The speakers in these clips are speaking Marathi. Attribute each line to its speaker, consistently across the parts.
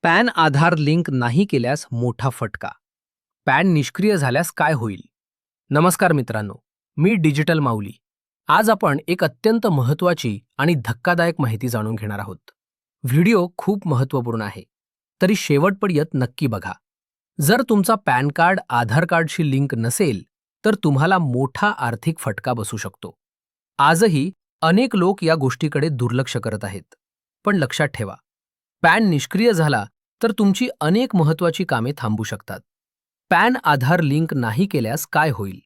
Speaker 1: पॅन आधार लिंक नाही केल्यास मोठा फटका. पॅन निष्क्रिय झाल्यास काय होईल? नमस्कार मित्रांनो, मी डिजिटल माऊली. आज आपण एक अत्यंत महत्त्वाची आणि धक्कादायक माहिती जाणून घेणार आहोत. व्हिडिओ खूप महत्त्वपूर्ण आहे, तरी शेवटपर्यंत नक्की बघा. जर तुमचा पॅन कार्ड आधार कार्डशी लिंक नसेल, तर तुम्हाला मोठा आर्थिक फटका बसू शकतो. आजही अनेक लोक या गोष्टीकडे दुर्लक्ष करत आहेत. पण लक्षात ठेवा, पॅन निष्क्रिय झाला तर तुमची अनेक महत्त्वाची कामे थांबू शकतात. पॅन आधार लिंक नाही केल्यास काय होईल?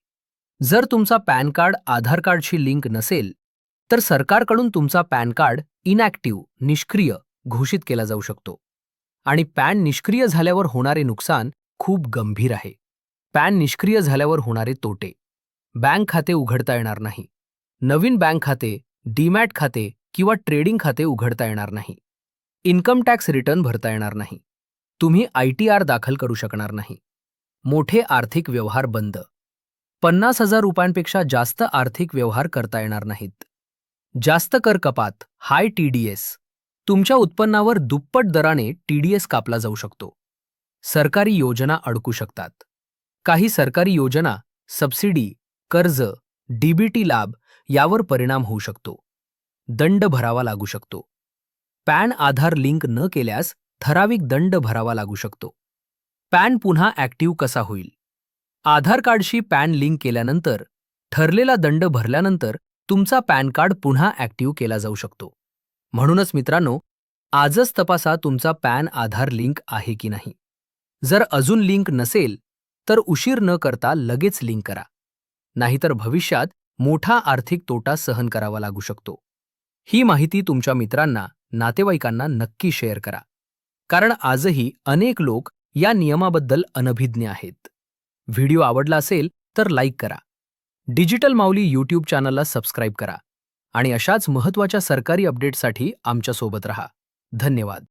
Speaker 1: जर तुमचा पॅन कार्ड आधार कार्डशी लिंक नसेल, तर सरकारकडून तुमचा पॅन कार्ड इनॅक्टिव्ह निष्क्रिय घोषित केला जाऊ शकतो. आणि पॅन निष्क्रिय झाल्यावर होणारे नुकसान खूप गंभीर आहे. पॅन निष्क्रिय झाल्यावर होणारे तोटे: बँक खाते उघडता येणार नाही. नवीन बँक खाते, डीमॅट खाते किंवा ट्रेडिंग खाते उघडता येणार नाही. इन्कम टॅक्स रिटर्न भरता येणार नाही. तुम्ही ITR दाखल करू शकणार नाही. मोठे आर्थिक व्यवहार बंद. 50,000 रुपयांपेक्षा जास्त आर्थिक व्यवहार करता येणार नाहीत. जास्त कर कपात, हाय TDS. तुमच्या उत्पन्नावर दुप्पट दराने TDS कापला जाऊ शकतो. सरकारी योजना अडकू शकतात. काही सरकारी योजना, सबसिडी, कर्ज, DBT लाभ यावर परिणाम होऊ शकतो. दंड भरावा लागू शकतो. पॅन आधार लिंक न केल्यास ठराविक दंड भरावा लागू शकतो. पॅन पुन्हा ॲक्टिव्ह कसा होईल? आधार कार्डशी पॅन लिंक केल्यानंतर ठरलेला दंड भरल्यानंतर तुमचा पॅन कार्ड पुन्हा ॲक्टिव्ह केला जाऊ शकतो. म्हणूनच मित्रांनो, आजच तपासा तुमचा पॅन आधार लिंक आहे की नाही. जर अजून लिंक नसेल, तर उशीर न करता लगेच लिंक करा. नाहीतर भविष्यात मोठा आर्थिक तोटा सहन करावा लागू शकतो. ही माहिती तुमच्या मित्रांना, नातेवाईकांना नक्की शेअर करा. कारण आजही अनेक लोक या नियमाबद्दल अनभिज्ञ आहेत. व्हिडिओ आवडला असेल तर लाईक करा. डिजिटल माऊली यूट्यूब चॅनलला सबस्क्राईब करा आणि अशाच महत्त्वाच्या सरकारी अपडेट्ससाठी आमच्यासोबत रहा. धन्यवाद.